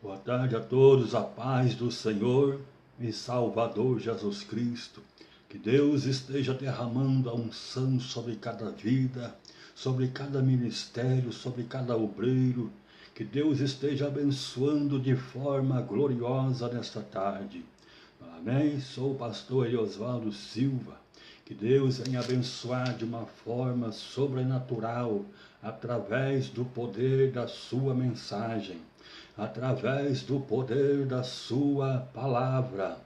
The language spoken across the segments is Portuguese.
Boa tarde a todos, a paz do Senhor e Salvador Jesus Cristo. Que Deus esteja derramando a unção sobre cada vida, sobre cada ministério, sobre cada obreiro. Que Deus esteja abençoando de forma gloriosa nesta tarde. Amém? Sou o pastor Eliosvaldo Silva. Que Deus venha abençoar de uma forma sobrenatural através do poder da sua mensagem, através do poder da sua palavra.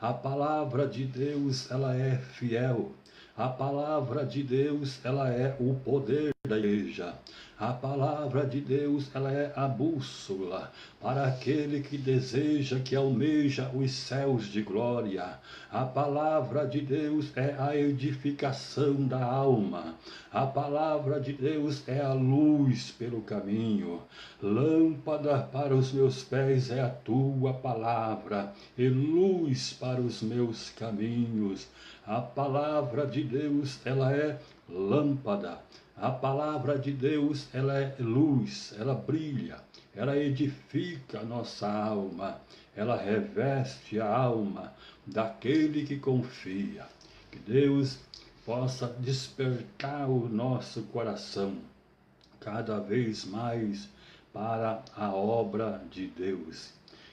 A palavra de Deus, ela é fiel. A palavra de Deus, ela é o poder da igreja. A palavra de Deus, ela é a bússola para aquele que deseja, que almeja os céus de glória. A palavra de Deus é a edificação da alma. A palavra de Deus é a luz pelo caminho. Lâmpada para os meus pés é a tua palavra, e luz para os meus caminhos. A palavra de Deus, ela é lâmpada. A palavra de Deus, ela é luz, ela brilha, ela edifica a nossa alma, ela reveste a alma daquele que confia. Que Deus possa despertar o nosso coração cada vez mais para a obra de Deus.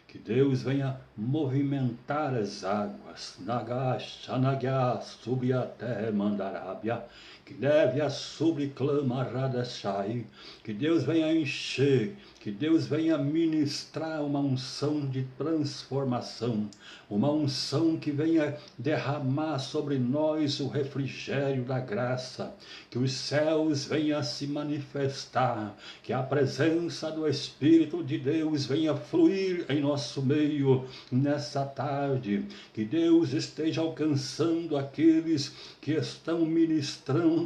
Que Deus venha movimentar as águas, Nagaxanagá, sobre a terra Mandarábia, que leve a subclama Radachai, que Deus venha encher, que Deus venha ministrar uma unção de transformação, uma unção que venha derramar sobre nós o refrigério da graça, que os céus venham se manifestar, que a presença do Espírito de Deus venha fluir em nosso meio nessa tarde, que Deus esteja alcançando aqueles que estão ministrando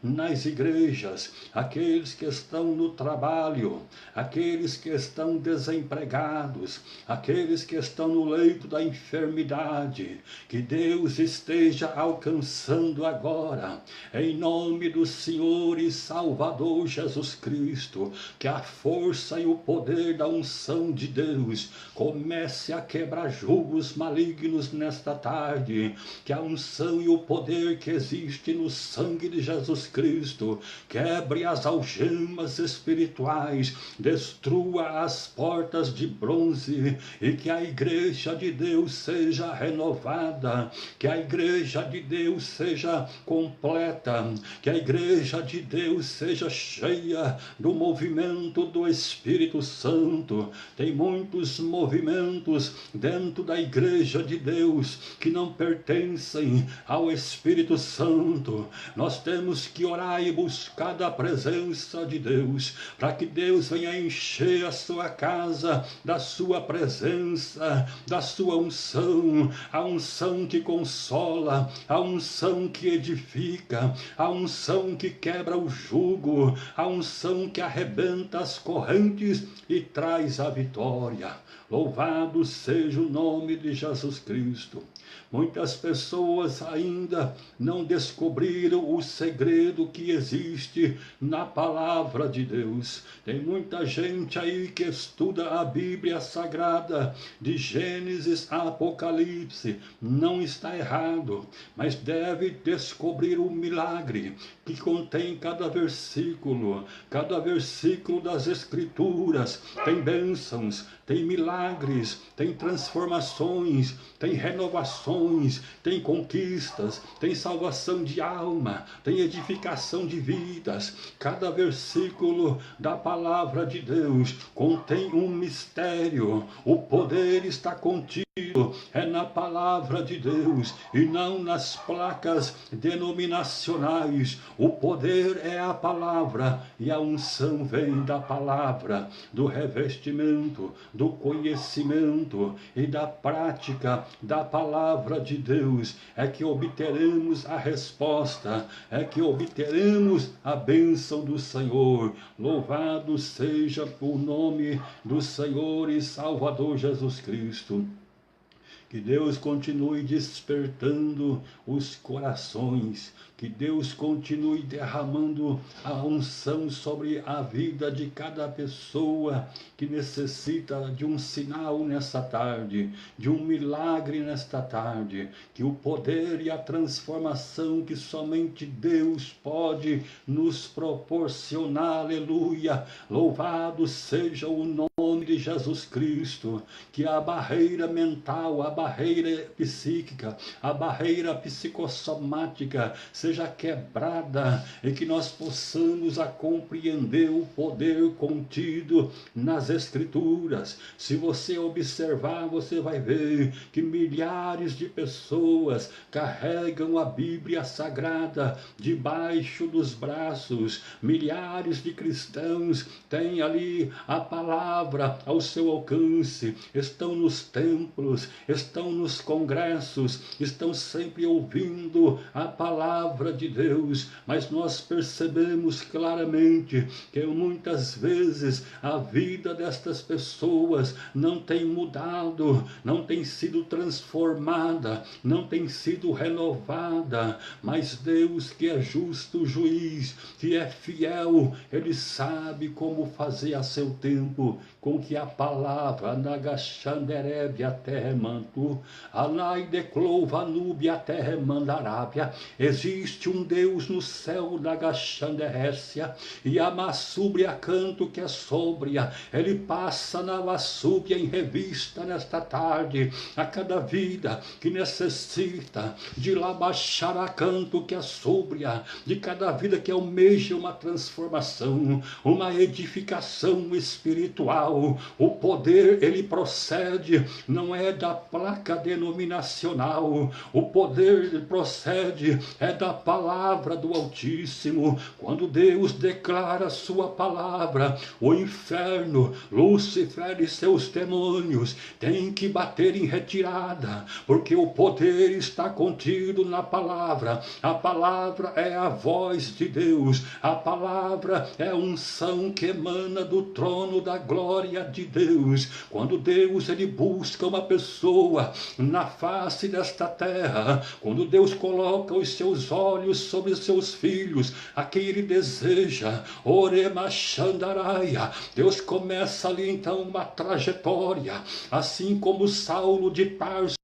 nas igrejas, aqueles que estão no trabalho, aqueles que estão desempregados, aqueles que estão no leito da enfermidade, que Deus esteja alcançando agora, em nome do Senhor e Salvador Jesus Cristo, que a força e o poder da unção de Deus comece a quebrar julgos malignos nesta tarde, que a unção e o poder que existe no sangue de Jesus Cristo quebre as algemas espirituais, destrua as portas de bronze, e que a igreja de Deus seja renovada, que a igreja de Deus seja completa, que a igreja de Deus seja cheia do movimento do Espírito Santo. Tem muitos movimentos dentro da igreja de Deus que não pertencem ao Espírito Santo. Nós temos que orar e buscar da presença de Deus, para que Deus venha encher a sua casa da sua presença, da sua unção, a unção que consola, a unção que edifica, a unção que quebra o jugo, a unção que arrebenta as correntes e traz a vitória. Louvado seja o nome de Jesus Cristo. Muitas pessoas ainda não descobriram o segredo que existe na palavra de Deus. Tem muita gente aí que estuda a Bíblia Sagrada, de Gênesis a Apocalipse. Não está errado, mas deve descobrir o milagre que contém cada versículo das Escrituras. Tem bênçãos, tem milagres, tem transformações, tem renovações, tem conquistas, tem salvação de alma, tem edificação de vidas. Cada versículo da palavra de Deus contém um mistério. O poder está contido, é na palavra de Deus e não nas placas denominacionais. O poder é a palavra e a unção vem da palavra, do revestimento, do conhecimento e da prática da palavra de Deus. É que obteremos a resposta, é que obteremos a bênção do Senhor. Louvado seja o nome do Senhor e Salvador Jesus Cristo. Que Deus continue despertando os corações. Que Deus continue derramando a unção sobre a vida de cada pessoa que necessita de um sinal nessa tarde, de um milagre nesta tarde. Que o poder e a transformação que somente Deus pode nos proporcionar. Aleluia! Louvado seja o nome de Jesus Cristo. Que a barreira mental, a barreira psíquica, a barreira psicossomática seja quebrada e que nós possamos a compreender o poder contido nas Escrituras. Se você observar, você vai ver que milhares de pessoas carregam a Bíblia Sagrada debaixo dos braços. Milhares de cristãos têm ali a palavra ao seu alcance, estão nos templos, estão nos congressos, estão sempre ouvindo a palavra de Deus, mas nós percebemos claramente que muitas vezes a vida destas pessoas não tem mudado, não tem sido transformada, não tem sido renovada, mas Deus, que é justo juiz, que é fiel, Ele sabe como fazer a seu tempo, com que a palavra Nagaxanderebe a terra mantu, Anai declova nube a terra mandarábia. Existe um Deus no céu Nagaxanderécia, e a massúbria canto que é sóbria, Ele passa na massúbria em revista nesta tarde a cada vida que necessita de labaixar a canto que é sóbria, de cada vida que almeja uma transformação, uma edificação espiritual. O poder, ele procede, não é da placa denominacional, o poder procede, é da palavra do Altíssimo. Quando Deus declara sua palavra, o inferno, Lúcifer e seus demônios têm que bater em retirada, porque o poder está contido na palavra. A palavra é a voz de Deus, a palavra é a unção que emana do trono da glória de Deus. Quando Deus ele busca uma pessoa na face desta terra, quando Deus coloca os seus olhos sobre os seus filhos, a quem ele deseja, Oremachandaraia, Deus começa ali então uma trajetória, assim como Saulo de Tarso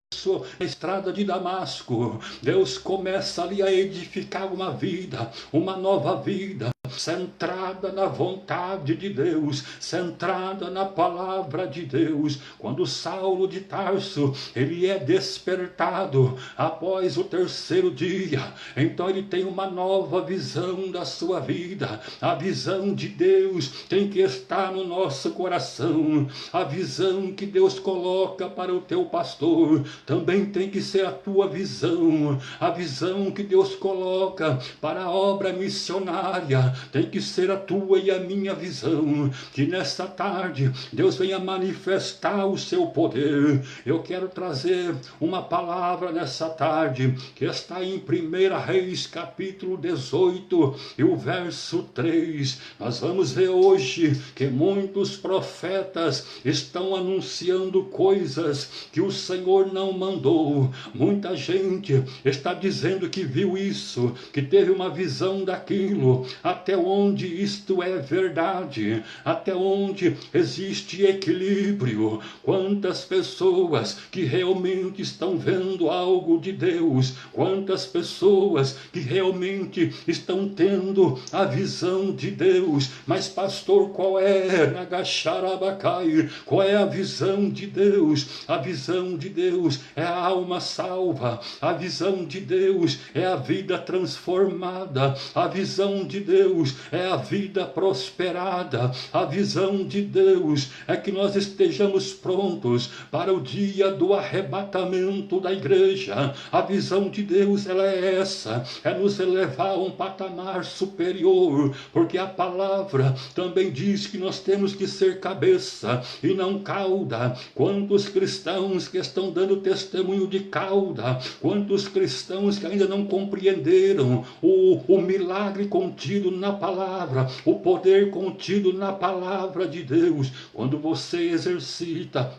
na estrada de Damasco. Deus começa ali a edificar uma vida, uma nova vida, centrada na vontade de Deus, centrada na palavra de Deus. Quando Saulo de Tarso ele é despertado após o terceiro dia, então ele tem uma nova visão da sua vida. A visão de Deus tem que estar no nosso coração. A visão que Deus coloca para o teu pastor também tem que ser a tua visão. A visão que Deus coloca para a obra missionária tem que ser a tua e a minha visão. Que nesta tarde Deus venha manifestar o seu poder. Eu quero trazer uma palavra nessa tarde que está em 1 Reis capítulo 18 e o verso 3. Nós vamos ver hoje que muitos profetas estão anunciando coisas que o Senhor não mandou. Muita gente está dizendo que viu isso, que teve uma visão daquilo. Até onde isto é verdade? Até onde existe equilíbrio? Quantas pessoas que realmente estão vendo algo de Deus? Quantas pessoas que realmente estão tendo a visão de Deus? Mas pastor, qual é? Nagaxarabacai, qual é a visão de Deus? A visão de Deus é a alma salva. A visão de Deus é a vida transformada. A visão de Deus é a vida prosperada. A visão de Deus é que nós estejamos prontos para o dia do arrebatamento da igreja. A visão de Deus ela é essa, é nos elevar a um patamar superior, porque a palavra também diz que nós temos que ser cabeça e não cauda. Quantos cristãos que estão dando testemunho de cauda, quantos cristãos que ainda não compreenderam o milagre contido na palavra, o poder contido na palavra de Deus. Quando você exercita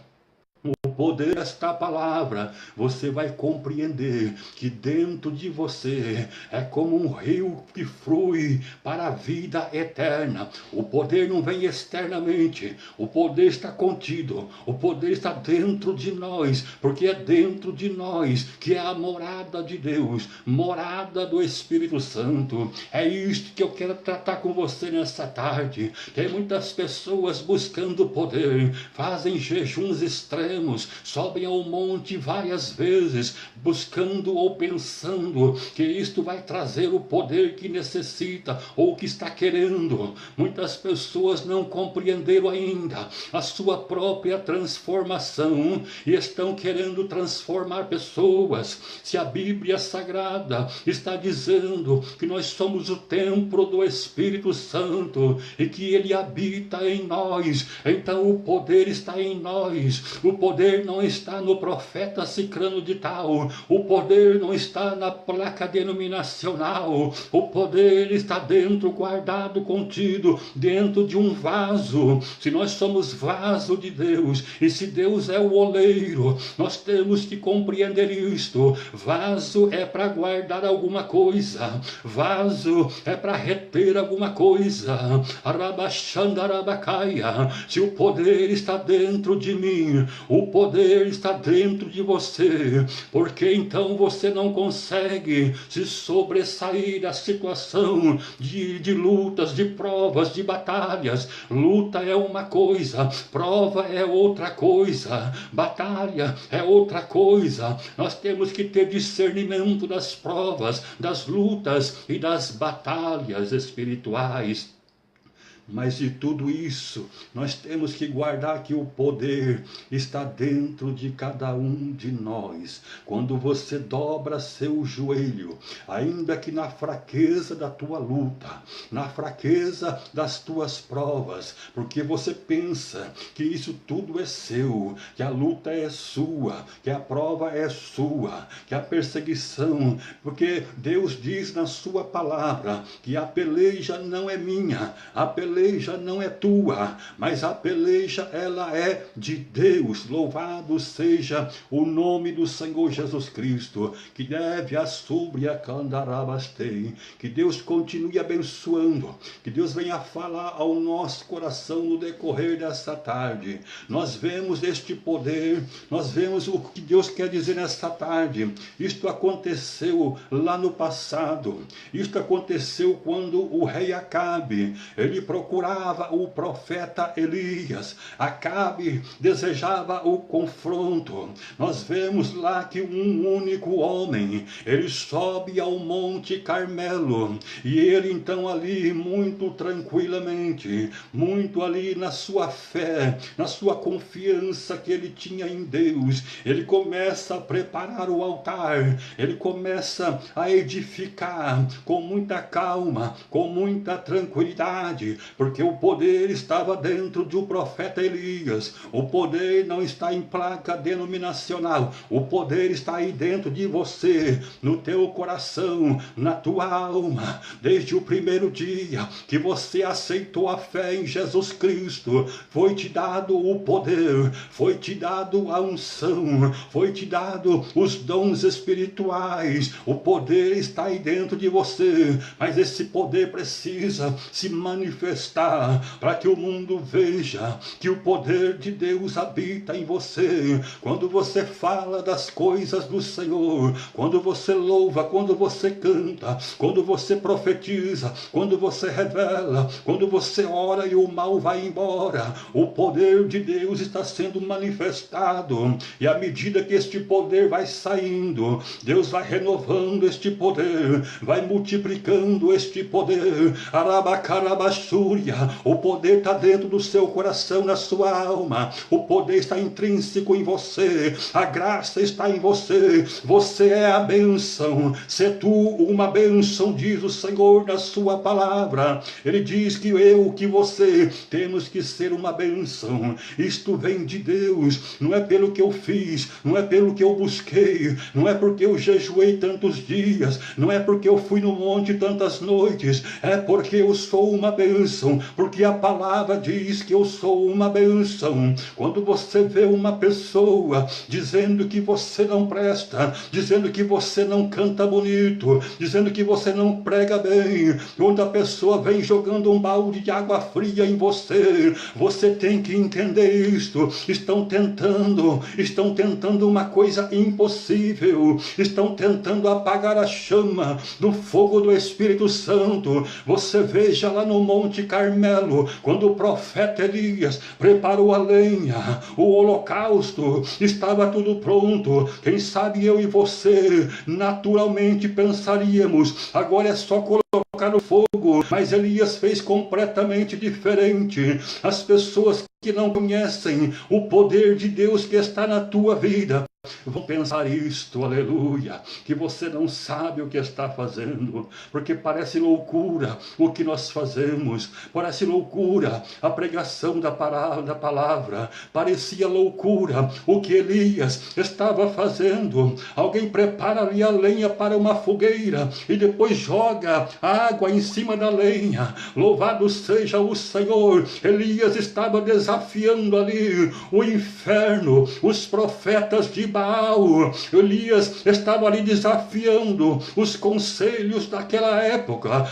o poder desta palavra, você vai compreender que dentro de você é como um rio que flui para a vida eterna. O poder não vem externamente, o poder está contido, o poder está dentro de nós, porque é dentro de nós que é a morada de Deus, morada do Espírito Santo. É isto que eu quero tratar com você nessa tarde. Tem muitas pessoas buscando poder, fazem jejuns extremos, sobem ao monte várias vezes, buscando ou pensando que isto vai trazer o poder que necessita ou que está querendo. Muitas pessoas não compreenderam ainda a sua própria transformação e estão querendo transformar pessoas. Se a Bíblia Sagrada está dizendo que nós somos o templo do Espírito Santo e que ele habita em nós, então o poder está em nós. O poder não está no profeta cicrano de tal, o poder não está na placa denominacional, o poder está dentro, guardado, contido, dentro de um vaso. Se nós somos vaso de Deus, e se Deus é o oleiro, nós temos que compreender isto. Vaso é para guardar alguma coisa, vaso é para reter alguma coisa. Arabaxandarabacaia. Se o poder está dentro de mim, o poder está dentro de você, porque então você não consegue se sobressair da situação de lutas, de provas, de batalhas. Luta é uma coisa, prova é outra coisa, batalha é outra coisa. Nós temos que ter discernimento das provas, das lutas e das batalhas espirituais. Mas de tudo isso, nós temos que guardar que o poder está dentro de cada um de nós. Quando você dobra seu joelho, ainda que na fraqueza da tua luta, na fraqueza das tuas provas, porque você pensa que isso tudo é seu, que a luta é sua, que a prova é sua, que a perseguição, porque Deus diz na sua palavra que a peleja não é minha, a peleja não é tua, mas a peleja ela é de Deus. Louvado seja o nome do Senhor Jesus Cristo, que deve a súbria candarabastei. Que Deus continue abençoando, que Deus venha falar ao nosso coração no decorrer dessa tarde. Nós vemos este poder, nós vemos o que Deus quer dizer nesta tarde. Isto aconteceu lá no passado, isto aconteceu quando o rei Acabe, ele procurava o profeta Elias. Acabe desejava o confronto. Nós vemos lá que um único homem, ele sobe ao Monte Carmelo, e ele então ali muito tranquilamente, muito ali na sua fé, na sua confiança que ele tinha em Deus, ele começa a preparar o altar, ele começa a edificar com muita calma, com muita tranquilidade, porque o poder estava dentro do profeta Elias. O poder não está em placa denominacional, o poder está aí dentro de você, no teu coração, na tua alma. Desde o primeiro dia que você aceitou a fé em Jesus Cristo, foi te dado o poder, foi te dado a unção, foi te dado os dons espirituais. O poder está aí dentro de você, mas esse poder precisa se manifestar para que o mundo veja que o poder de Deus habita em você. Quando você fala das coisas do Senhor, quando você louva, quando você canta, quando você profetiza, quando você revela, quando você ora e o mal vai embora, o poder de Deus está sendo manifestado. E à medida que este poder vai saindo, Deus vai renovando este poder, vai multiplicando este poder. Arabacarabachúria. O poder está dentro do seu coração, na sua alma. O poder está intrínseco em você. A graça está em você. Você é a bênção. Se tu uma bênção, diz o Senhor na sua palavra. Ele diz que eu, que você, temos que ser uma bênção. Isto vem de Deus. Não é pelo que eu fiz, não é pelo que eu busquei, não é porque eu jejuei tantos dias, não é porque eu fui no monte tantas noites, é porque eu sou uma bênção. bênção, porque a palavra diz que eu sou uma bênção. Quando você vê uma pessoa dizendo que você não presta, dizendo que você não canta bonito, dizendo que você não prega bem, quando a pessoa vem jogando um balde de água fria em você, você tem que entender isto. Estão tentando uma coisa impossível, estão tentando apagar a chama do fogo do Espírito Santo. Você veja lá no Monte Carmelo, quando o profeta Elias preparou a lenha, o holocausto, estava tudo pronto. Quem sabe eu e você naturalmente pensaríamos, agora é só colocar no fogo, mas Elias fez completamente diferente. As pessoas que não conhecem o poder de Deus que está na tua vida vão pensar isto, aleluia, que você não sabe o que está fazendo, porque parece loucura o que nós fazemos, parece loucura a pregação da palavra, parecia loucura o que Elias estava fazendo. Alguém prepara ali a lenha para uma fogueira e depois joga água em cima da lenha. Louvado seja o Senhor. Elias estava desafiando ali o inferno, os profetas de Baal. Elias estava ali desafiando os conselhos daquela época.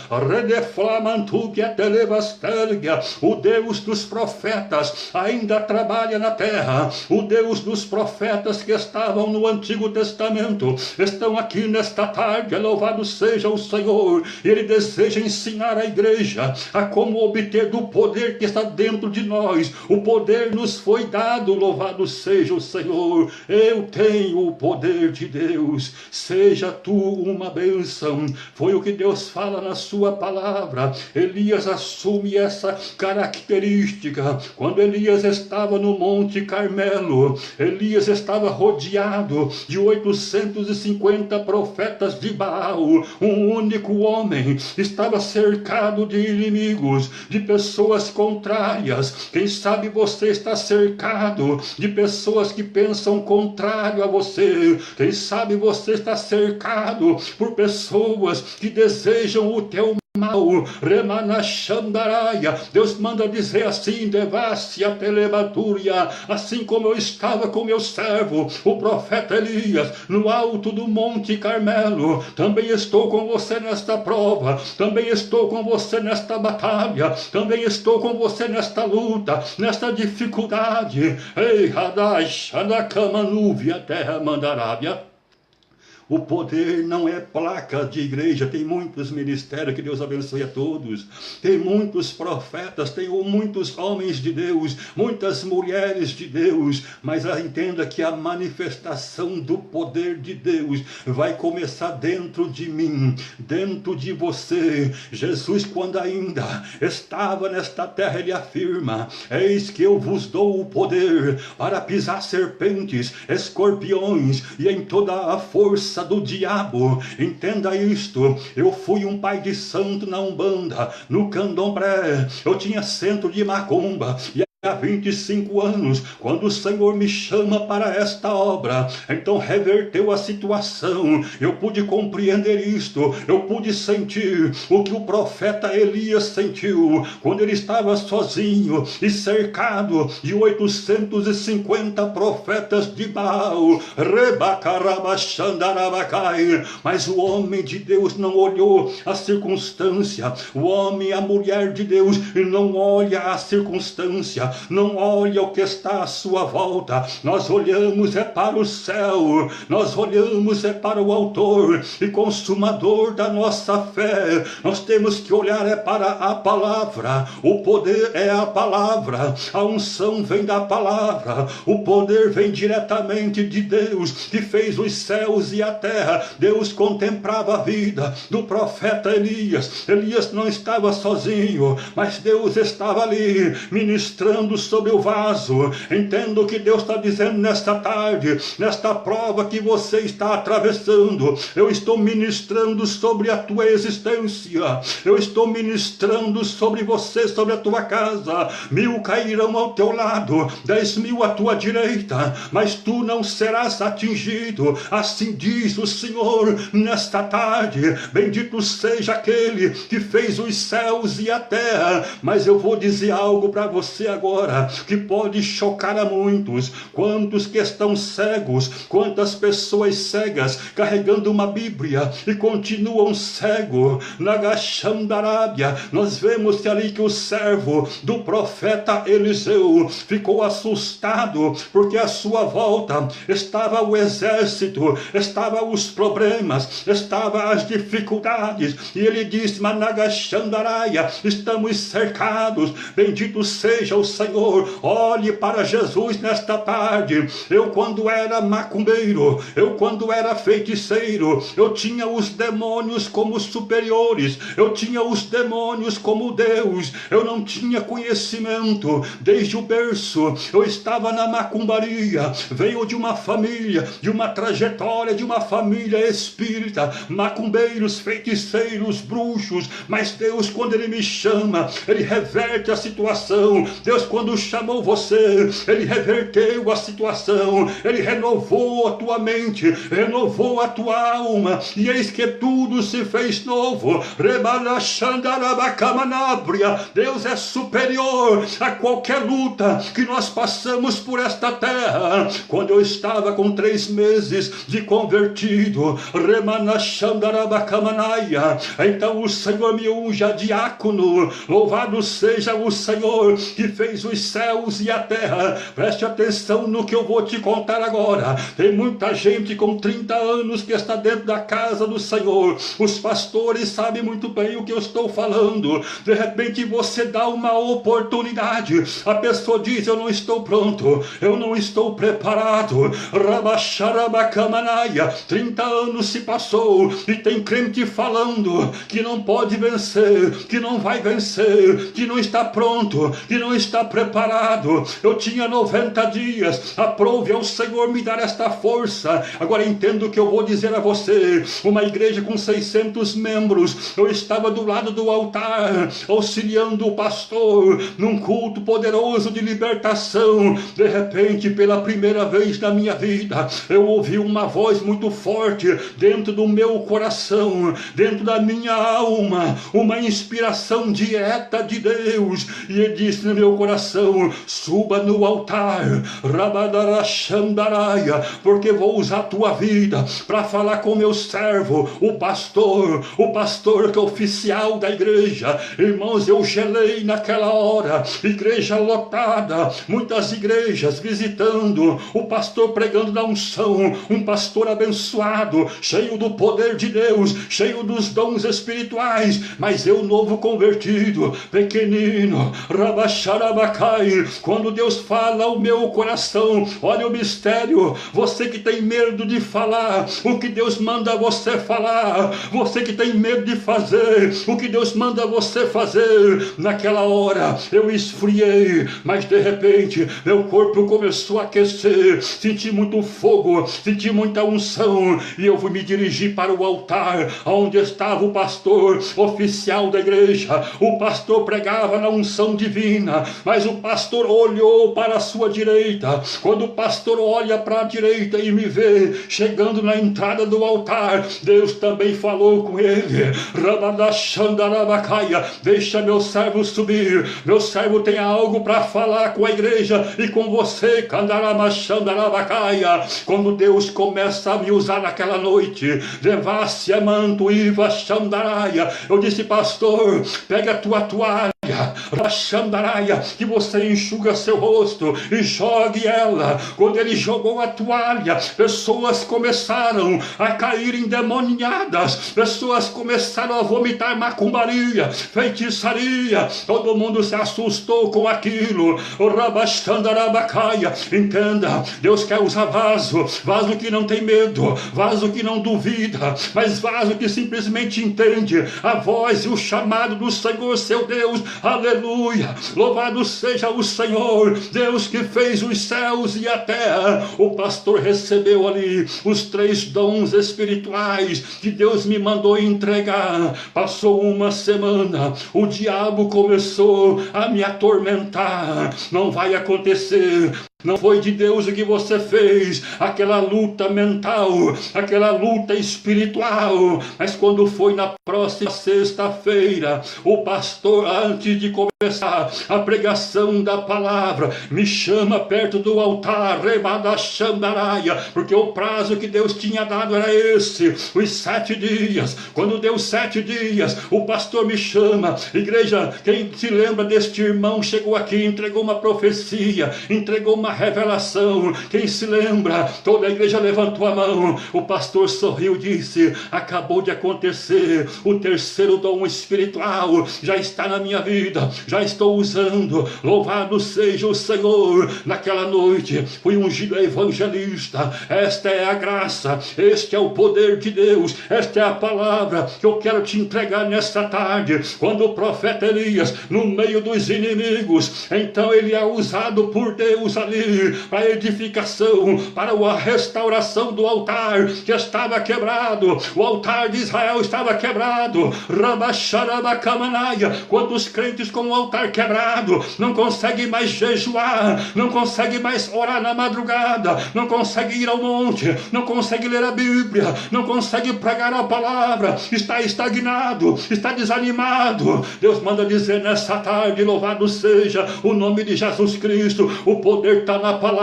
O Deus dos profetas ainda trabalha na terra. O Deus dos profetas que estavam no Antigo Testamento estão aqui nesta tarde. Louvado seja o Senhor. Ele deseja ensinar a igreja a como obter do poder que está dentro de nós. O poder nos foi dado. Louvado seja o Senhor. Eu tenho o poder de Deus. Seja tu uma bênção. Foi o que Deus fala na sua palavra. Elias assume essa característica. Quando Elias estava no Monte Carmelo, Elias estava rodeado de 850 profetas de Baal. Um único homem estava cercado de inimigos, de pessoas contrárias. Quem sabe você está cercado de pessoas que pensam contrário a você. Quem sabe você está cercado por pessoas que desejam o teu mal. Remanachandaraia. Deus manda dizer assim: devassia telebatúria. Assim como eu estava com meu servo, o profeta Elias, no alto do Monte Carmelo, também estou com você nesta prova, também estou com você nesta batalha, também estou com você nesta luta, nesta dificuldade. Ei, Hadash, Hadakama, nuvem, terra, mandarábia. O poder não é placa de igreja. Tem muitos ministérios, que Deus abençoe a todos. Tem muitos profetas, tem muitos homens de Deus, muitas mulheres de Deus. Mas entenda que a manifestação do poder de Deus vai começar dentro de mim, dentro de você. Jesus, quando ainda estava nesta terra, ele afirma: eis que eu vos dou o poder para pisar serpentes, escorpiões e em toda a força do diabo. Entenda isto. Eu fui um pai de santo na Umbanda, no Candomblé. Eu tinha centro de macumba e há 25 anos, quando o Senhor me chama para esta obra, então reverteu a situação. Eu pude compreender isto. Eu pude sentir o que o profeta Elias sentiu quando ele estava sozinho e cercado de 850 profetas de Baal. Mas o homem de Deus não olhou a circunstância. O homem, a mulher de Deus não olha a circunstância, não olha o que está à sua volta. Nós olhamos para o céu, nós olhamos para o autor e consumador da nossa fé. Nós temos que olhar para a palavra. O poder é a palavra, a unção vem da palavra, o poder vem diretamente de Deus, que fez os céus e a terra. Deus contemplava a vida do profeta Elias. Elias não estava sozinho, mas Deus estava ali ministrando ministrando sobre o vaso. Entendo o que Deus está dizendo nesta tarde, nesta prova que você está atravessando. Eu estou ministrando sobre a tua existência. Eu estou ministrando sobre você, sobre a tua casa. 1000 cairão ao teu lado, 10.000 à tua direita, mas tu não serás atingido. Assim diz o Senhor nesta tarde. Bendito seja aquele que fez os céus e a terra. Mas eu vou dizer algo para você agora, que pode chocar a muitos. Quantos que estão cegos, quantas pessoas cegas, carregando uma Bíblia e continuam cego. Na Gacham da Arábia, nós vemos ali que o servo do profeta Eliseu ficou assustado, porque à sua volta estava o exército, estavam os problemas, estavam as dificuldades, e ele disse: Managashandaraia, estamos cercados. Bendito seja o Senhor. Olhe para Jesus nesta tarde. Eu, quando era macumbeiro, eu, quando era feiticeiro, eu tinha os demônios como superiores, eu tinha os demônios como Deus, eu não tinha conhecimento. Desde o berço eu estava na macumbaria. Venho de uma família, de uma trajetória, de uma família espírita, macumbeiros, feiticeiros, bruxos, mas Deus, quando Ele me chama, Ele reverte a situação. Deus, quando chamou você, Ele reverteu a situação, Ele renovou a tua mente, renovou a tua alma, e eis que tudo se fez novo. Deus é superior a qualquer luta que nós passamos por esta terra. Quando eu estava com 3 meses de convertido, então o Senhor me unge a diácono. Louvado seja o Senhor que fez os céus e a terra. Preste atenção no que eu vou te contar agora. Tem muita gente com 30 anos que está dentro da casa do Senhor. Os pastores sabem muito bem o que eu estou falando. De repente você dá uma oportunidade, a pessoa diz: eu não estou pronto, eu não estou preparado. 30 anos se passou e tem crente falando que não pode vencer, que não vai vencer, que não está pronto, que não está preparado. Eu tinha 90 dias, aprove ao Senhor me dar esta força. Agora entendo o que eu vou dizer a você. Uma igreja com 600 membros, eu estava do lado do altar, auxiliando o pastor num culto poderoso de libertação. De repente, pela primeira vez na minha vida, eu ouvi uma voz muito forte dentro do meu coração, dentro da minha alma, uma inspiração direta de Deus, e ele disse no meu coração: suba no altar, Rabadarashandaraia, porque vou usar a tua vida para falar com meu servo, o pastor que é oficial da igreja. Irmãos, eu gelei naquela hora, igreja lotada, muitas igrejas visitando, o pastor pregando da unção, um pastor abençoado, cheio do poder de Deus, cheio dos dons espirituais, mas eu, novo convertido, pequenino, Rabacharabacai, quando Deus fala ao meu coração, olha o mistério. Você que tem medo de falar o que Deus manda você falar, você que tem medo de fazer o que Deus manda você fazer, naquela hora eu esfriei, mas de repente meu corpo começou a aquecer, senti muito fogo, senti muita unção, e eu fui me dirigir para o altar onde estava o pastor oficial da igreja. O pastor pregava na unção divina, mas o pastor olhou para a sua direita. Quando o pastor olha para a direita e me vê chegando na entrada do altar, Deus também falou com ele: Rabadashandarabacaia, deixa meu servo subir, meu servo tem algo para falar com a igreja e com você. Candaramachandarabacaia. Quando Deus começa a me usar naquela noite, levar-se a manto e vashandaraia, eu disse: pastor, pega a tua toalha, Rashandaraia, que você enxuga seu rosto e jogue ela. Quando ele jogou a toalha, pessoas começaram a cair endemoniadas, pessoas começaram a vomitar macumbaria, feitiçaria. Todo mundo se assustou com aquilo. O Rabashandarabacaia. Entenda, Deus quer usar vaso que não tem medo, vaso que não duvida, mas vaso que simplesmente entende a voz e o chamado do Senhor seu Deus aleluia, louvado seja o Senhor, Deus que fez os céus e a terra. O pastor recebeu ali os 3 dons espirituais que Deus me mandou entregar. Passou uma semana, o diabo começou a me atormentar. Não vai acontecer. Não foi de Deus o que você fez, aquela luta mental, aquela luta espiritual. Mas quando foi na próxima sexta-feira, o pastor, antes de começar a pregação da palavra, me chama perto do altar, remada xandaraia, porque o prazo que Deus tinha dado era esse, os 7 dias. Quando deu 7 dias, o pastor me chama. Igreja, quem se lembra deste irmão, chegou aqui, entregou uma profecia, entregou uma revelação. Quem se lembra? Toda a igreja levantou a mão. O pastor sorriu e disse: acabou de acontecer, o 3º dom espiritual já está na minha vida, já estou usando. Louvado seja o Senhor. Naquela noite fui ungido evangelista. Esta é a graça, este é o poder de Deus, esta é a palavra que eu quero te entregar nesta tarde. Quando o profeta Elias, no meio dos inimigos, então ele é usado por Deus ali para a edificação, para a restauração do altar que estava quebrado. O altar de Israel estava quebrado. Quantos crentes com o altar quebrado não conseguem mais jejuar, não conseguem mais orar na madrugada, não conseguem ir ao monte, não conseguem ler a Bíblia, não conseguem pregar a palavra, está estagnado, está desanimado. Deus manda dizer nessa tarde: louvado seja o nome de Jesus Cristo. O poder está na palavra.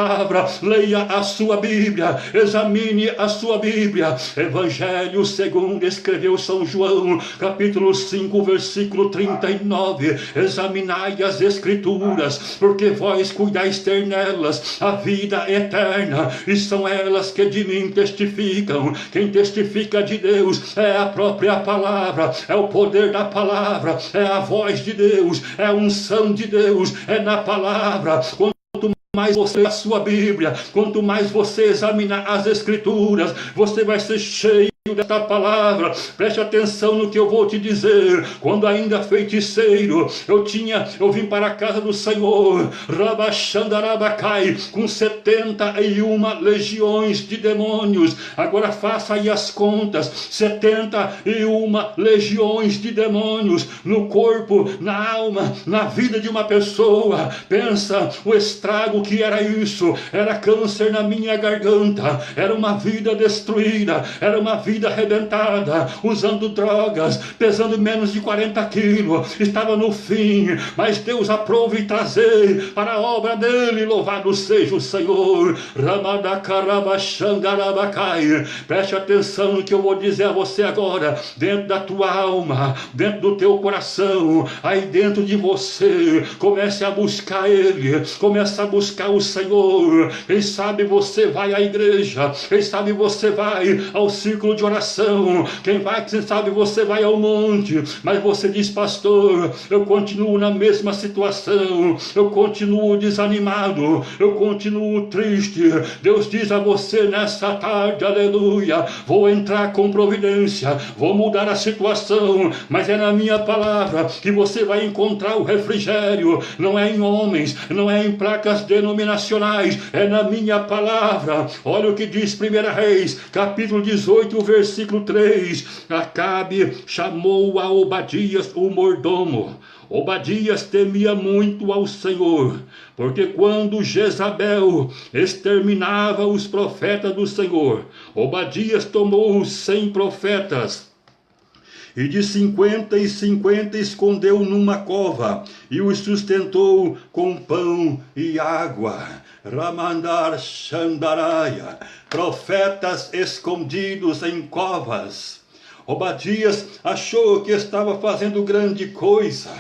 Leia a sua Bíblia, examine a sua Bíblia. Evangelho segundo escreveu São João, capítulo 5, versículo 39. Examinai as Escrituras, porque vós cuidais ter nelas a vida eterna, e são elas que de mim testificam. Quem testifica de Deus é a própria palavra, é o poder da palavra, é a voz de Deus, é a unção de Deus, é na palavra. Quanto mais você lê a sua Bíblia, quanto mais você examinar as Escrituras, você vai ser cheio desta palavra. Preste atenção no que eu vou te dizer. Quando ainda feiticeiro, eu vim para a casa do Senhor, Rabachandarabacai, com 71 legiões de demônios. Agora faça aí as contas: 71 legiões de demônios no corpo, na alma, na vida de uma pessoa. Pensa o estrago que era isso. Era câncer na minha garganta, era uma vida destruída, era uma vida arrebentada, usando drogas, pesando menos de 40 quilos, estava no fim, mas Deus aprova e trazer para a obra dele. Louvado seja o Senhor. Ramadakarabachandarabacai. Preste atenção no que eu vou dizer a você agora. Dentro da tua alma, dentro do teu coração, aí dentro de você, comece a buscar ele, comece a buscar o Senhor. Quem sabe você vai à igreja, quem sabe você vai ao círculo de oração, quem sabe você vai ao monte, mas você diz: pastor, eu continuo na mesma situação, eu continuo desanimado, eu continuo triste. Deus diz a você nessa tarde: aleluia, vou entrar com providência, vou mudar a situação, mas é na minha palavra que você vai encontrar o refrigério. Não é em homens, não é em placas denominacionais, é na minha palavra. Olha o que diz 1 Reis, capítulo 18, versículo 3. Acabe chamou a Obadias, o mordomo. Obadias temia muito ao Senhor, porque quando Jezabel exterminava os profetas do Senhor, Obadias tomou 100 profetas, e de 50 em 50 escondeu numa cova, e os sustentou com pão e água. Ramandar Xandaraya, profetas escondidos em covas. Obadias achou que estava fazendo grande coisa.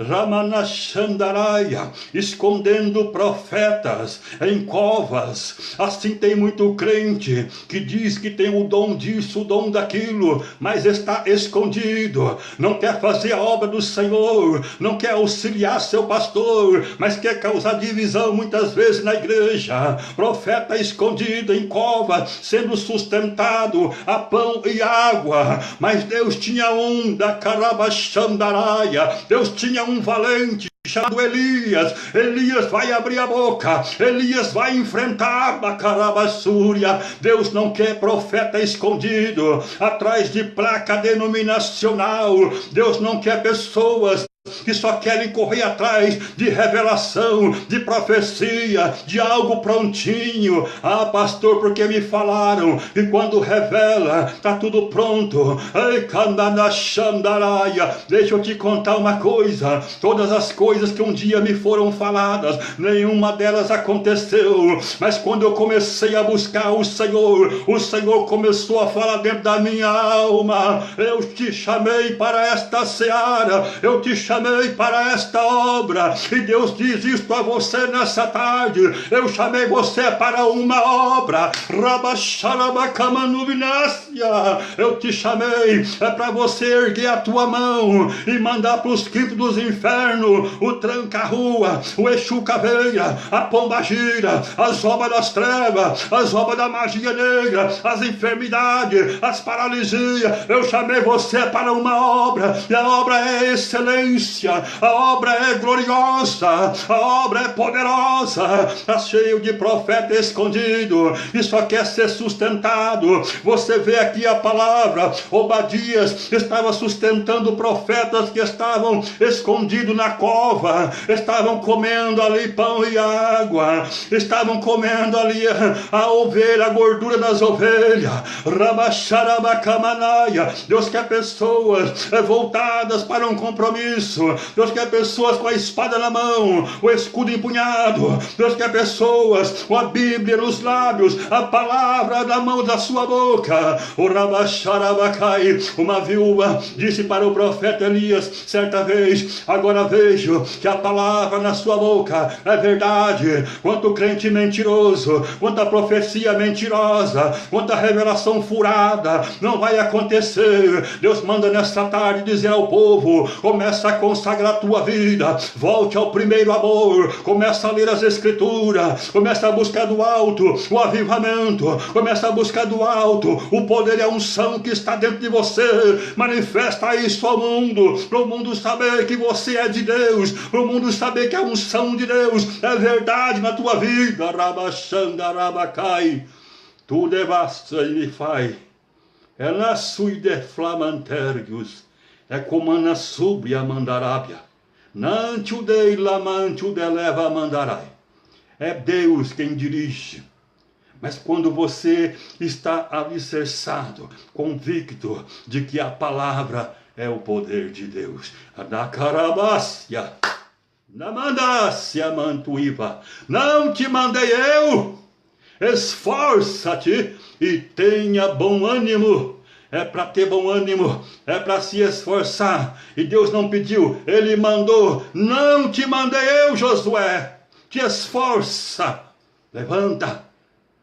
Ramanachandaraya, escondendo profetas em covas. Assim tem muito crente que diz que tem o dom disso, o dom daquilo, mas está escondido, não quer fazer a obra do Senhor, não quer auxiliar seu pastor, mas quer causar divisão muitas vezes na igreja. Profeta escondido em cova, sendo sustentado a pão e água. Mas Deus tinha um da Karabachandaraya, Deus tinha um valente chamado Elias. Elias vai abrir a boca, Elias vai enfrentar a Carabassúria. Deus não quer profeta escondido atrás de placa denominacional. Deus não quer pessoas que só querem correr atrás de revelação, de profecia, de algo prontinho. Ah, pastor, porque me falaram que quando revela, está tudo pronto. Ei, Candanachandaraia, deixa eu te contar uma coisa. Todas as coisas que um dia me foram faladas, nenhuma delas aconteceu. Mas quando eu comecei a buscar o Senhor começou a falar dentro da minha alma. Eu te chamei para esta seara, eu te chamei para esta obra, e Deus diz isto a você nessa tarde. Eu chamei você para uma obra. Eu te chamei para você erguer a tua mão e mandar para os quintos dos infernos o tranca-rua, o Exu Caveira, a pombagira, as obras das trevas, as obras da magia negra, as enfermidades, as paralisias. Eu chamei você para uma obra, e a obra é excelência. A obra é gloriosa, a obra é poderosa. Está cheio de profeta escondido e só quer ser sustentado. Você vê aqui a palavra. Obadias estava sustentando profetas que estavam escondidos na cova, estavam comendo ali pão e água, estavam comendo ali a ovelha, a gordura das ovelhas. Rabacharabacamanaia. Deus quer pessoas voltadas para um compromisso. Deus quer pessoas com a espada na mão, o escudo empunhado. Deus quer pessoas com a Bíblia nos lábios, a palavra na mão da sua boca. O Rabacharabacai. Uma viúva disse para o profeta Elias certa vez: agora vejo que a palavra na sua boca é verdade. Quanto crente mentiroso, quanta profecia mentirosa, quanta revelação furada, não vai acontecer. Deus manda nesta tarde dizer ao povo: começa a consagrar a tua vida, volte ao primeiro amor, começa a ler as escrituras, começa a buscar do alto o avivamento, começa a buscar do alto o poder e a unção que está dentro de você. Manifesta isso ao mundo, para o mundo saber que você é de Deus, para o mundo saber que a unção de Deus é verdade na tua vida. Rabachandarabacai, tu devasta e me fai, é na suide flamanterius, é comana sub a mandarábia, nantiu dei lamantiu deleva mandarai. É Deus quem dirige. Mas quando você está alicerçado, convicto de que a palavra é o poder de Deus, na carabácia, na mandácia mantuíva, não te mandei eu, esforça-te e tenha bom ânimo. É para ter bom ânimo, é para se esforçar. E Deus não pediu, Ele mandou. Não te mandei eu, Josué. Te esforça, levanta,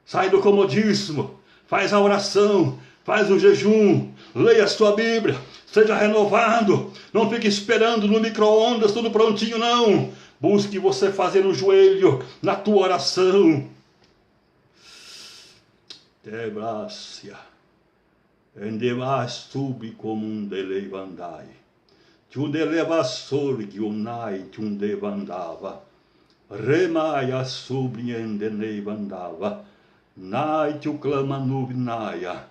sai do comodismo, faz a oração, faz o jejum, leia a sua Bíblia, seja renovado. Não fique esperando no micro-ondas tudo prontinho, não. Busque você fazer no joelho, na tua oração. Tebrácia. Endevas sub comum delevandai, tu delevasor guionai tum devandava, remaia sub endenevandava, nai tu clama nuvnaia.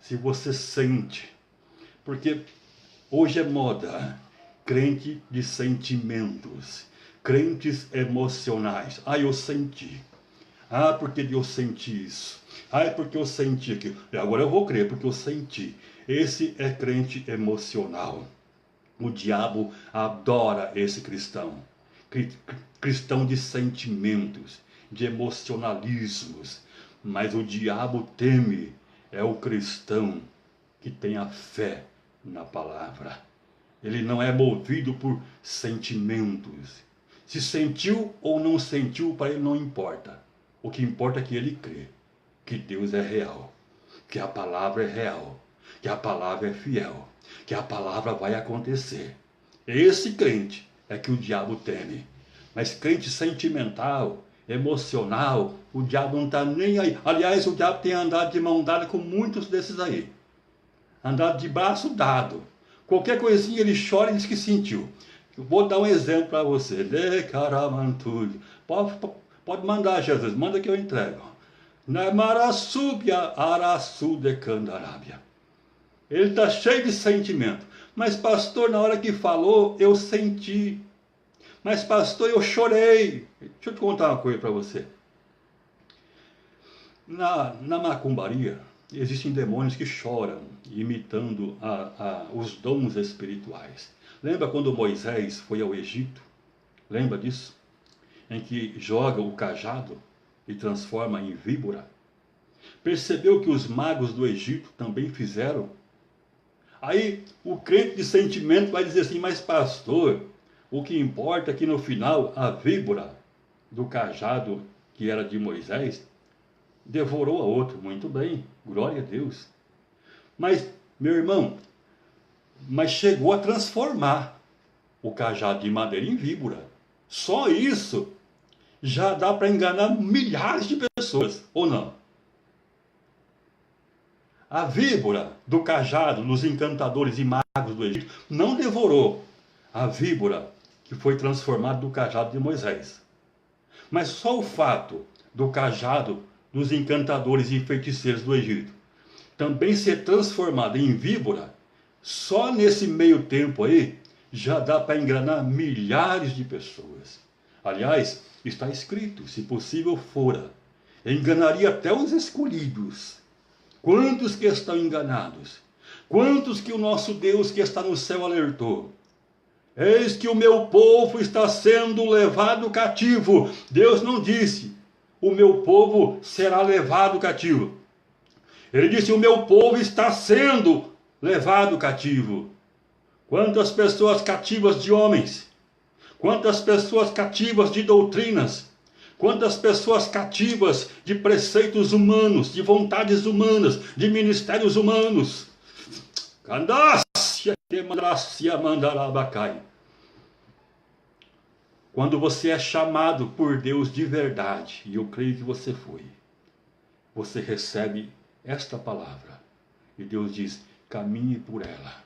Se você sente, porque hoje é moda, crente de sentimentos, crentes emocionais. Ah, eu senti. Ah, porque eu senti isso. Ah, é porque eu senti aquilo. E agora eu vou crer, porque eu senti. Esse é crente emocional. O diabo adora esse cristão. Cristão de sentimentos, de emocionalismos. Mas o diabo teme é o cristão que tem a fé na palavra. Ele não é movido por sentimentos. Se sentiu ou não sentiu, para ele não importa. O que importa é que ele crê que Deus é real, que a palavra é real, que a palavra é fiel, que a palavra vai acontecer. Esse crente é que o diabo teme. Mas crente sentimental, emocional, o diabo não está nem aí. Aliás, o diabo tem andado de mão dada com muitos desses aí. Andado de braço dado. Qualquer coisinha ele chora e diz que sentiu. Vou dar um exemplo para você. De caramantude. Pode mandar, Jesus, manda que eu entrego. Namarasúbia araçu de candarábia. Ele está cheio de sentimento. Mas, pastor, na hora que falou, eu senti. Mas, pastor, eu chorei. Deixa eu te contar uma coisa para você. Na macumbaria, existem demônios que choram, imitando os dons espirituais. Lembra quando Moisés foi ao Egito? Lembra disso? Em que joga o cajado e transforma em víbora? Percebeu que os magos do Egito também fizeram? Aí o crente de sentimento vai dizer assim, mas pastor, o que importa é que no final a víbora do cajado que era de Moisés devorou a outro. Muito bem, glória a Deus. Mas, meu irmão, chegou a transformar o cajado de madeira em víbora. Só isso já dá para enganar milhares de pessoas, ou não? A víbora do cajado dos encantadores e magos do Egito não devorou a víbora que foi transformada do cajado de Moisés. Mas só o fato do cajado dos encantadores e feiticeiros do Egito também ser transformado em víbora, só nesse meio tempo aí já dá para enganar milhares de pessoas. Aliás, está escrito, se possível fora, enganaria até os escolhidos. Quantos que estão enganados? Quantos que o nosso Deus que está no céu alertou? Eis que o meu povo está sendo levado cativo. Deus não disse, o meu povo será levado cativo. Ele disse, o meu povo está sendo levado cativo. Quantas pessoas cativas de homens? Quantas pessoas cativas de doutrinas? Quantas pessoas cativas de preceitos humanos, de vontades humanas, de ministérios humanos? Quando você é chamado por Deus de verdade, e eu creio que você foi, você recebe esta palavra. E Deus diz, caminhe por ela.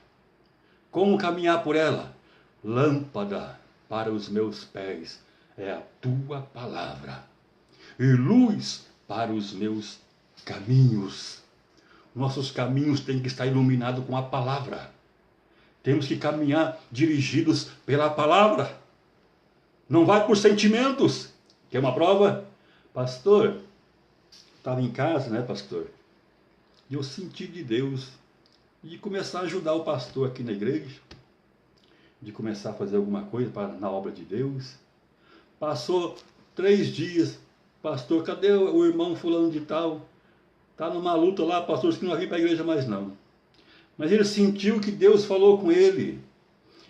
Como caminhar por ela? Lâmpada para os meus pés é a tua palavra, e luz para os meus caminhos. Nossos caminhos têm que estar iluminados com a palavra. Temos que caminhar dirigidos pela palavra. Não vai por sentimentos. Quer uma prova? Pastor, estava em casa, né, pastor? E eu senti de Deus de começar a ajudar o pastor aqui na igreja, de começar a fazer alguma coisa na obra de Deus. Passou 3 dias, pastor, cadê o irmão fulano de tal? Está numa luta lá, pastor, que não vai vir para a igreja mais não. Mas ele sentiu que Deus falou com ele.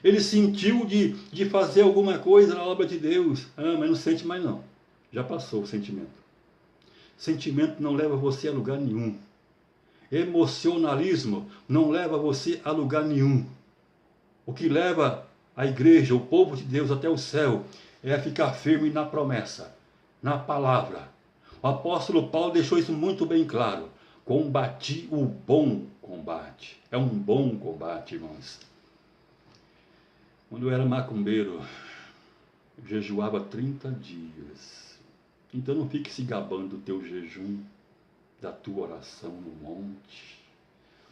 Ele sentiu de fazer alguma coisa na obra de Deus. Mas não sente mais não. Já passou o sentimento. Sentimento não leva você a lugar nenhum. Emocionalismo não leva você a lugar nenhum. O que leva a igreja, o povo de Deus até o céu, é ficar firme na promessa, na palavra. O apóstolo Paulo deixou isso muito bem claro. Combati o bom combate. É um bom combate, irmãos. Quando eu era macumbeiro, eu jejuava 30 dias. Então não fique se gabando do teu jejum, da tua oração no monte.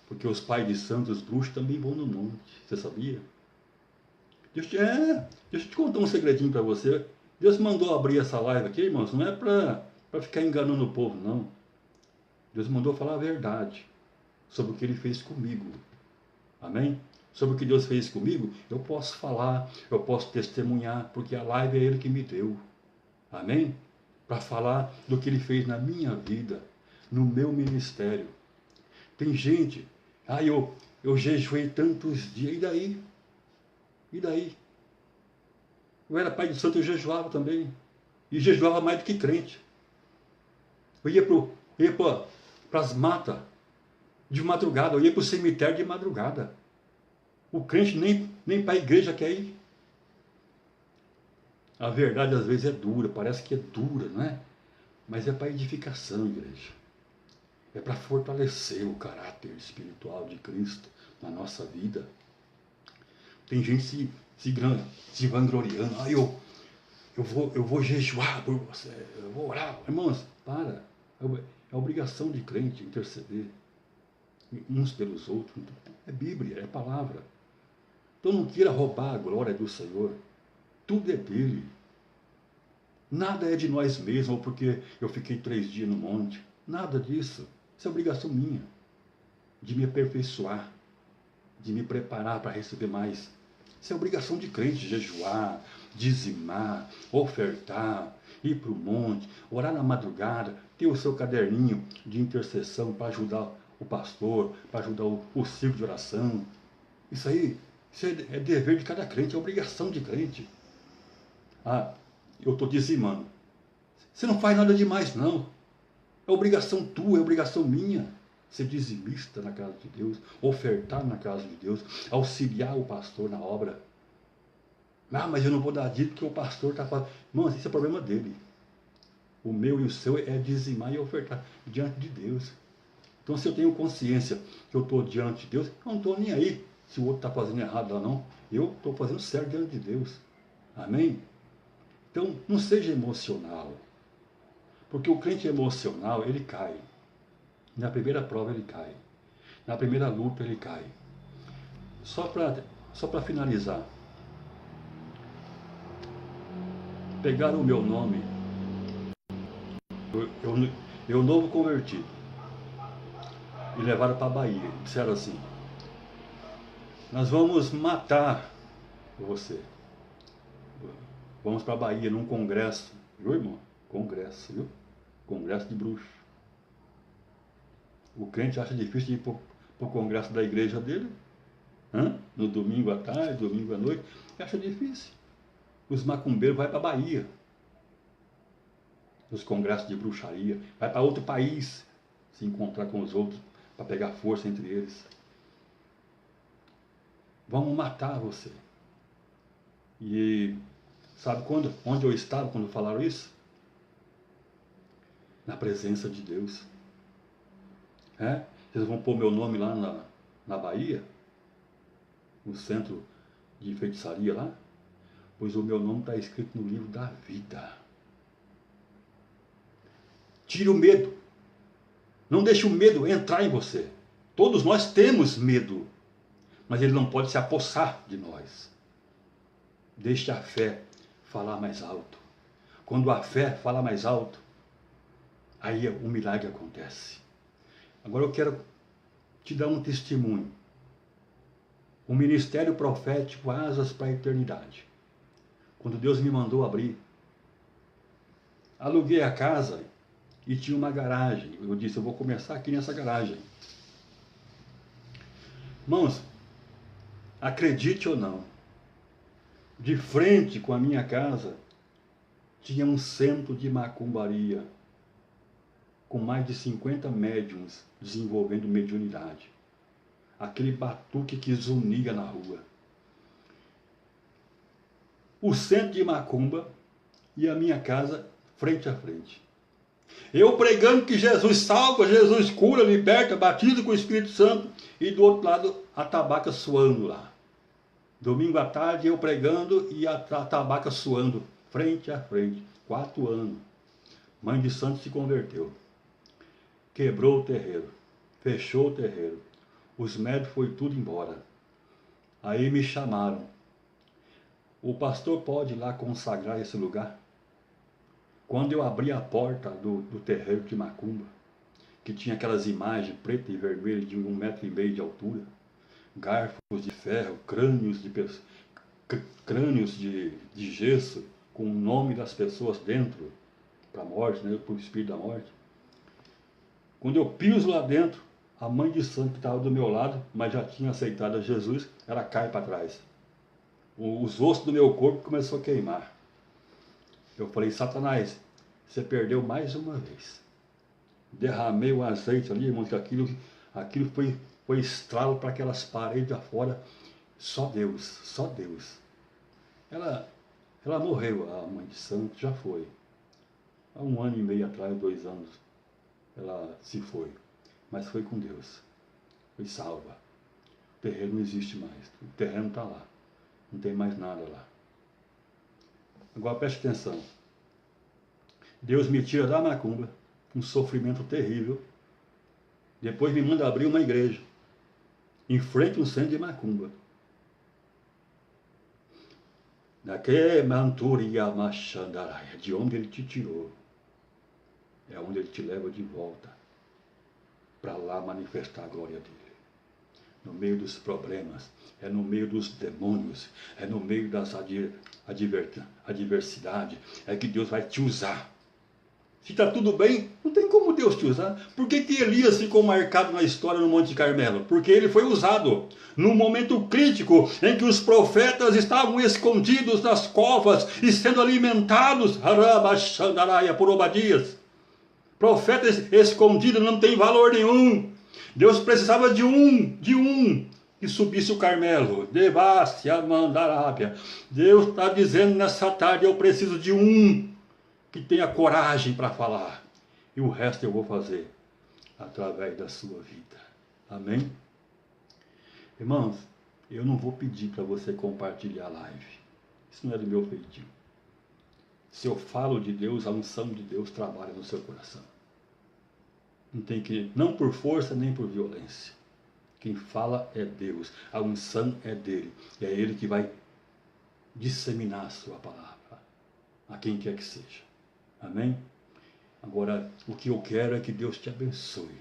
Porque os pais de santos bruxos também vão no monte. Você sabia? Deixa eu te contar um segredinho para você. Deus mandou abrir essa live aqui, irmãos, não é para ficar enganando o povo, não. Deus mandou falar a verdade sobre o que Ele fez comigo. Amém? Sobre o que Deus fez comigo, eu posso falar, eu posso testemunhar, porque a live é Ele que me deu. Amém? Para falar do que Ele fez na minha vida, no meu ministério. Tem gente, eu jejuei tantos dias, e daí? E daí? Eu era pai de santo, eu jejuava também. E jejuava mais do que crente. Eu ia para as matas de madrugada, eu ia para o cemitério de madrugada. O crente nem para a igreja quer ir. A verdade às vezes é dura, parece que é dura, não é? Mas é para edificação, igreja. É para fortalecer o caráter espiritual de Cristo na nossa vida. Tem gente se vangloriando. Eu vou jejuar por você, eu vou orar. Irmãos, para. É obrigação de crente interceder uns pelos outros. É Bíblia, é palavra. Então não queira roubar a glória do Senhor. Tudo é dele. Nada é de nós mesmos, ou porque eu fiquei 3 dias no monte. Nada disso. Isso é obrigação minha. De me aperfeiçoar. De me preparar para receber mais. Isso é obrigação de crente. Jejuar, dizimar, ofertar, ir para o monte, orar na madrugada, ter o seu caderninho de intercessão para ajudar o pastor, para ajudar o círculo de oração. Isso é dever de cada crente, é obrigação de crente. Ah, eu estou dizimando. Você não faz nada demais, não. É obrigação tua, é obrigação minha. Ser dizimista na casa de Deus, ofertar na casa de Deus, auxiliar o pastor na obra. Ah, mas eu não vou dar dito porque o pastor está fazendo. Irmão, isso é problema dele. O meu e o seu é dizimar e ofertar diante de Deus. Então, se eu tenho consciência que eu estou diante de Deus, eu não estou nem aí se o outro está fazendo errado ou não. Eu estou fazendo certo diante de Deus. Amém? Então, não seja emocional. Porque o crente emocional, ele cai. Na primeira prova, ele cai. Na primeira luta, ele cai. Só para finalizar. Pegaram o meu nome, eu novo convertido, e levaram para a Bahia. Disseram assim: nós vamos matar você. Vamos para a Bahia num congresso. Viu, irmão? Congresso, viu? Congresso de bruxo. O crente acha difícil de ir para o congresso da igreja dele. No domingo à tarde, domingo à noite. Acha difícil. Os macumbeiros vão para a Bahia. Nos congressos de bruxaria. Vai para outro país se encontrar com os outros para pegar força entre eles. Vamos matar você. E sabe onde eu estava quando falaram isso? Na presença de Deus. Vocês vão pôr meu nome lá na Bahia? No centro de feitiçaria lá? Pois o meu nome está escrito no livro da vida. Tire o medo. Não deixe o medo entrar em você. Todos nós temos medo, mas ele não pode se apossar de nós. Deixe a fé falar mais alto. Quando a fé fala mais alto, aí o milagre acontece. Agora eu quero te dar um testemunho. O ministério profético Asas para a Eternidade. Quando Deus me mandou abrir, aluguei a casa e tinha uma garagem. Eu disse, eu vou começar aqui nessa garagem. Irmãos, acredite ou não, de frente com a minha casa, tinha um centro de macumbaria, com mais de 50 médiuns desenvolvendo mediunidade. Aquele batuque que zunia na rua. O centro de macumba e a minha casa frente a frente. Eu pregando que Jesus salva, Jesus cura, liberta, batiza com o Espírito Santo, e do outro lado a tabaca suando lá. Domingo à tarde eu pregando e a tabaca suando, frente a frente. 4 anos. Mãe de santo se converteu. Quebrou o terreiro. Fechou o terreiro. Os médicos foi tudo embora. Aí me chamaram. O pastor pode ir lá consagrar esse lugar? Quando eu abri a porta do terreiro de macumba, que tinha aquelas imagens preta e vermelha de 1,5 metro de altura, garfos de ferro, crânios de gesso, com o nome das pessoas dentro, para a morte, né, para o espírito da morte. Quando eu piso lá dentro, a mãe de santo que estava do meu lado, mas já tinha aceitado a Jesus, ela cai para trás. Os ossos do meu corpo começou a queimar. Eu falei, Satanás, você perdeu mais uma vez. Derramei o azeite ali, irmãos, que aquilo foi estralo para aquelas paredes afora. Só Deus, só Deus. Ela morreu, a mãe de santo, já foi. Há 1 ano e meio atrás, 2 anos, ela se foi. Mas foi com Deus. Foi salva. O terreno não existe mais. O terreno está lá. Não tem mais nada lá. Agora preste atenção. Deus me tira da macumba, um sofrimento terrível. Depois me manda abrir uma igreja, em frente a um centro de macumba. De onde ele te tirou, é onde ele te leva de volta, para lá manifestar a glória dele. No meio dos problemas, é no meio dos demônios, é no meio das adversidades, é que Deus vai te usar. Se está tudo bem, não tem como Deus te usar. Por que Elias ficou marcado na história no Monte Carmelo? Porque ele foi usado no momento crítico em que os profetas estavam escondidos nas covas e sendo alimentados por Obadias. Profetas escondidos não tem valor nenhum. Deus precisava de um que subisse o Carmelo. Devasse a mandarábia. Deus está dizendo nessa tarde, eu preciso de um que tenha coragem para falar. E o resto eu vou fazer através da sua vida. Amém? Irmãos, eu não vou pedir para você compartilhar a live. Isso não é do meu feitio. Se eu falo de Deus, a unção de Deus trabalha no seu coração. Não tem que, não por força nem por violência. Quem fala é Deus. A unção é dele. E é ele que vai disseminar a sua palavra a quem quer que seja. Amém? Agora, o que eu quero é que Deus te abençoe.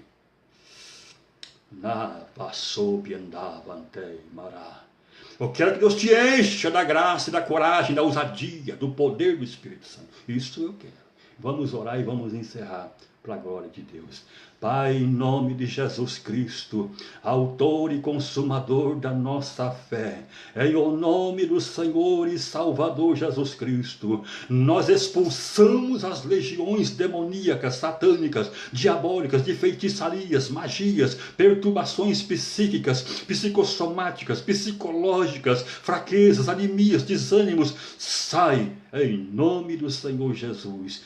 Eu quero que Deus te encha da graça, da coragem, da ousadia, do poder do Espírito Santo. Isso eu quero. Vamos orar e vamos encerrar para a glória de Deus. Pai, em nome de Jesus Cristo, autor e consumador da nossa fé, em o nome do Senhor e Salvador Jesus Cristo, nós expulsamos as legiões demoníacas, satânicas, diabólicas, de feitiçarias, magias, perturbações psíquicas, psicossomáticas, psicológicas, fraquezas, anemias, desânimos. Sai, em nome do Senhor Jesus.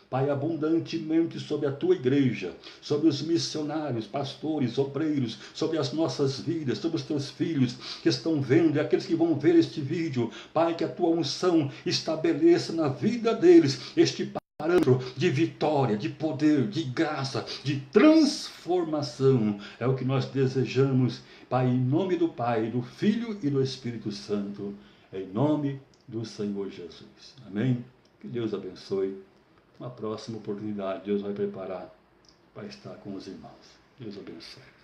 Pai, abundantemente sobre a tua igreja, sobre os missionários, pastores, obreiros, sobre as nossas vidas, sobre os teus filhos que estão vendo e aqueles que vão ver este vídeo. Pai, que a tua unção estabeleça na vida deles este parâmetro de vitória, de poder, de graça, de transformação. É o que nós desejamos, Pai, em nome do Pai, do Filho e do Espírito Santo, em nome do Senhor Jesus. Amém? Que Deus abençoe. Uma próxima oportunidade Deus vai preparar para estar com os irmãos. Deus abençoe.